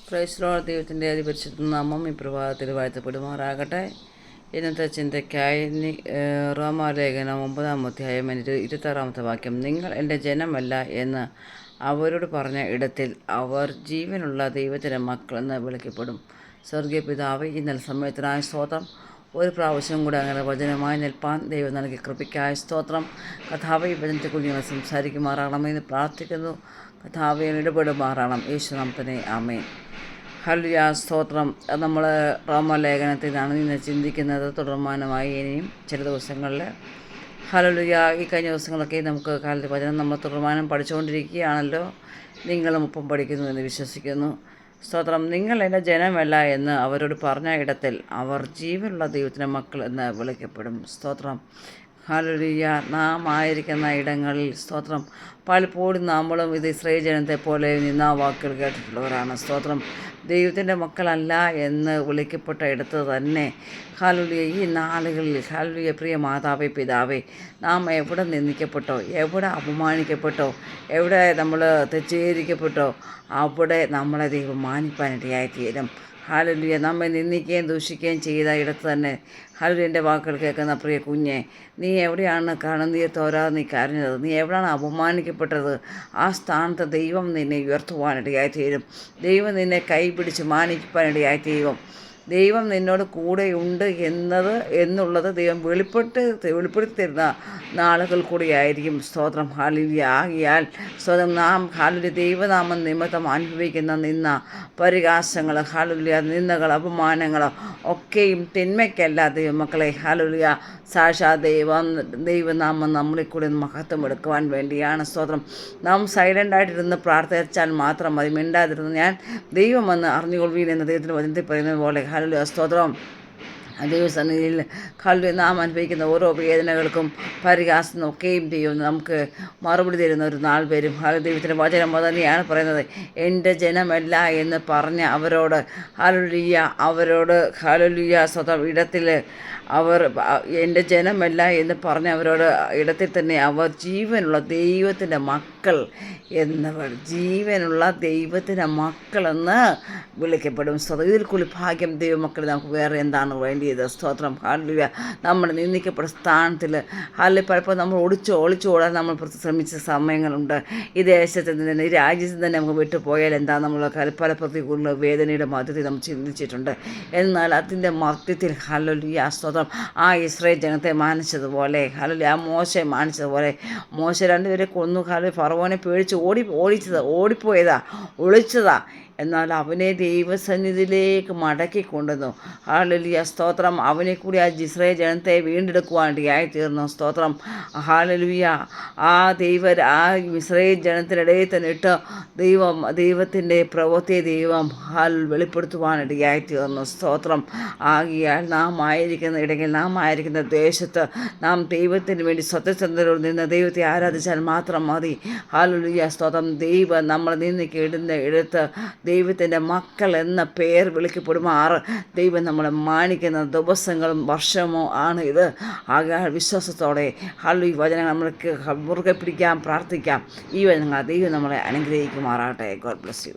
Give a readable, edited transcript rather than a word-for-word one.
Praise Lord. ദൈവത്തിൻ്റെ അതിപരിശുദ്ധ നാമം ഈ പ്രഭാതത്തിൽ വാഴ്ത്തപ്പെടുമാറാകട്ടെ. ഇന്നത്തെ ചിന്തയ്ക്കായി റോമാലേഖനം 9-ാം അധ്യായം 26-ാമത്തെ വാക്യം. നിങ്ങൾ എൻ്റെ ജനമല്ല എന്ന് അവരോട് പറഞ്ഞ ഇടത്തിൽ അവർ ജീവനുള്ള ദൈവത്തിൻ്റെ മക്കളെന്ന് വിളിക്കപ്പെടും. സ്വർഗീയ പിതാവ്, ഈ നല്ല സമയത്തിനായ സ്തോത്രം. ഒരു പ്രാവശ്യം കൂടെ അങ്ങനെ വചനമായി നിൽപ്പാൻ ദൈവം നൽകി കൃപയ്ക്കായ സ്തോത്രം. കഥാവ് ഈ വചനത്തെക്കുറിച്ച് ഞങ്ങൾ സംസാരിക്കുമാറാകണമെന്ന് പ്രാർത്ഥിക്കുന്നു. കഥാവ് ഇടപെടുമാറാകണം. യേശുനാമത്തിനെ ആമേൻ. ഹല്ലേലൂയ. സ്തോത്രം. നമ്മൾ റോമാലേഖനത്തിൽ നിന്നാണ് ഇന്ന് ചിന്തിക്കുന്നത്. തുടർമാനമായി ഇനിയും ചില ദിവസങ്ങളിൽ ഹല്ലേലൂയ. ഈ കഴിഞ്ഞ ദിവസങ്ങളൊക്കെ നമുക്ക് കാലത്ത് വചനം നമ്മൾ തുടർമാനം പഠിച്ചുകൊണ്ടിരിക്കുകയാണല്ലോ. നിങ്ങളും ഒപ്പം പഠിക്കുന്നു എന്ന് വിശ്വസിക്കുന്നു. സ്തോത്രം. നിങ്ങൾ എൻ്റെ ജനമല്ല എന്ന് അവരോട് പറഞ്ഞ ഇടത്തിൽ അവർ ജീവനുള്ള ദൈവത്തിൻ്റെ മക്കൾ എന്ന് വിളിക്കപ്പെടും. സ്തോത്രം. ഹല്ലേലൂയ. നാം ആയിരിക്കുന്ന ഇടങ്ങളിൽ സ്തോത്രം പലപ്പോഴും നമ്മളും ഇത് ഇസ്രായേൽ ജനത്തെ പോലെ നിന്നാ വാക്കുകൾ കേട്ടിട്ടുള്ളവരാണ്. സ്തോത്രം. ദൈവത്തിൻ്റെ മക്കളല്ല എന്ന് വിളിക്കപ്പെട്ട ഇടത്ത് തന്നെ ഹല്ലേലൂയ ഈ നാളുകളിൽ ഹല്ലേലൂയ പ്രിയ മാതാവേ, പിതാവേ, നാം എവിടെ നിന്ദിക്കപ്പെട്ടോ, എവിടെ അപമാനിക്കപ്പെട്ടോ, എവിടെ നമ്മൾ തെറ്റിദ്ധരിക്കപ്പെട്ടോ അവിടെ നമ്മളെ ദൈവം മാനിപ്പാനിടയായിത്തീരും. ഹല്ലേലൂയ. നമ്മെ നിന്ദിക്കുകയും ദൂഷിക്കുകയും ചെയ്ത ഇടത്ത് തന്നെ ഹല്ലേലൂയൻ്റെ വാക്കുകൾ കേൾക്കുന്ന പ്രിയ കുഞ്ഞെ, നീ എവിടെയാണ് കണ്ണുനീർ തോരാതെ നീ കരഞ്ഞത്? നീ എവിടെയാണ് അപമാനിക്കപ്പെട്ടത്? ആ സ്ഥാനത്ത് ദൈവം നിന്നെ ഉയർത്തുവാനിടയായിത്തീരും. ദൈവം നിന്നെ കൈപിടിച്ച് മാനിപ്പാനിടയായിത്തീരും. ദൈവം നിന്നോട് കൂടെയുണ്ട് എന്നുള്ളത് ദൈവം വെളിപ്പെടുത്തി തരുന്ന നാളുകൾ കൂടിയായിരിക്കും. സ്തോത്രം. ഹല്ലേലൂയ. ആകിയാൽ സ്വതം നാം ഹല്ലേലൂയ ദൈവനാമം നിമിത്തം അനുഭവിക്കുന്ന നിന്ന, പരിഹാസങ്ങൾ, ഹല്ലേലൂയ നിന്ദകൾ, അപമാനങ്ങൾ ഒക്കെയും തിന്മയ്ക്കല്ല ദൈവമക്കളെ. ഹല്ലേലൂയ സാക്ഷാ ദൈവനാമം നമ്മളിൽ കൂടി മഹത്വം എടുക്കുവാൻ വേണ്ടിയാണ്. സ്തോത്രം. നാം സൈലൻ്റായിട്ടിരുന്ന് പ്രാർത്ഥിച്ചാൽ മാത്രം മതി. മിണ്ടാതിരുന്ന് ഞാൻ ദൈവമെന്ന് അറിഞ്ഞുകൊള്ളുവീൻ എന്ന ദൈവത്തിൻ്റെ വചനത്തിൽ പറയുന്നത് പോലെ ഹല്ലേലൂയ സ്തോത്രം. ദൈവസന്നിധിയിൽ ഹല്ലേലൂയ നാം അനുഭവിക്കുന്ന ഓരോ വേദനകൾക്കും പരിഹാസം ഒക്കെയും ദൈവം നമുക്ക് മറുപടി തരുന്ന ഒരു നാൾ വരും. ദൈവത്തിൻ്റെ വചനം തന്നെയാണ് പറയുന്നത്. എൻ്റെ ജനമല്ല എന്ന് പറഞ്ഞ അവരോട് ഹല്ലേലൂയ സ്വതം ഇടത്തിൽ അവർ എൻ്റെ ജനമല്ല എന്ന് പറഞ്ഞവരോട് ഇടത്തിൽ തന്നെ അവർ ജീവനുള്ള ദൈവത്തിൻ്റെ മക്കൾ എന്നവർ ജീവനുള്ള ദൈവത്തിൻ്റെ മക്കളെന്ന് വിളിക്കപ്പെടും. ഇതിൽ കൂടി ഭാഗ്യം ദൈവമക്കൾ നമുക്ക് വേറെ എന്താണ് വേണ്ടിയത്? സ്തോത്രം. ഹല്ലേലൂയ. നമ്മൾ നിന്ദിക്കപ്പെട്ട സ്ഥാനത്തിൽ പലപ്പോൾ നമ്മൾ ഒളിച്ചോടാൻ നമ്മൾ ശ്രമിച്ച സമയങ്ങളുണ്ട്. ഈ ദേശത്ത് തന്നെ ഈ രാജ്യത്ത് തന്നെ നമുക്ക് വിട്ടുപോയാൽ എന്താ നമ്മൾ പല പ്രതികൂല വേദനയുടെ മധ്യത്തിൽ നമ്മൾ ചിന്തിച്ചിട്ടുണ്ട്. എന്നാൽ അതിൻ്റെ മധ്യത്തിൽ ഹല്ലേലൂയ സ്തോത്രം ആ ഇസ്രായേൽ ജനത്തെ മാനിച്ചതുപോലെ ഹല്ലേലൂയ ആ മോശയെ മാനിച്ചതുപോലെ മോശ രണ്ടുപേരെ കൊന്നു ഫറവോനെ പേടിച്ച് ഒളിച്ചതാ. എന്നാൽ അവനെ ദൈവസന്നിധിയിലേക്ക് മടക്കി കൊണ്ടുവന്നു. ഹല്ലേലൂയ സ്തോത്രം. അവനെ കൂടി ആ ഇസ്രായേൽ ജനത്തെ വീണ്ടെടുക്കുവാനായി തീർന്നു. സ്തോത്രം. ഹല്ലേലൂയ. ആ ഇസ്രായേൽ ജനത്തിനിടയിൽ തന്നെ ഇട്ട് ദൈവത്തിൻ്റെ പ്രവൃത്തിയെ ദൈവം വെളിപ്പെടുത്തുവാനിടയായി തീർന്നു. സ്തോത്രം. ആകിയാൽ നാം ആയിരിക്കുന്ന ഇടയിൽ, നാം ആയിരിക്കുന്ന ദേശത്ത് നാം ദൈവത്തിന് വേണ്ടി സത്യസന്ധരോട് നിന്ന് ദൈവത്തെ ആരാധിച്ചാൽ മാത്രം മതി. ഹല്ലേലൂയ സ്തോത്രം. ദൈവം നമ്മൾ നിന്നിടുന്ന ഇടത്ത് ദൈവത്തിൻ്റെ മക്കൾ എന്ന പേർ വിളിക്കപ്പെടുമാറ് ദൈവം നമ്മളെ മാനിക്കുന്ന ദിവസങ്ങളും വർഷമോ ആണ് ഇത്. ആകെ വിശ്വാസത്തോടെ ഹല്ലേലൂയ വചനങ്ങൾ നമ്മൾക്ക് മുറുകെ പിടിക്കാം, പ്രാർത്ഥിക്കാം. ഈ വചനങ്ങൾ ദൈവം നമ്മളെ അനുഗ്രഹിക്കുമാറാകട്ടെ. God bless you.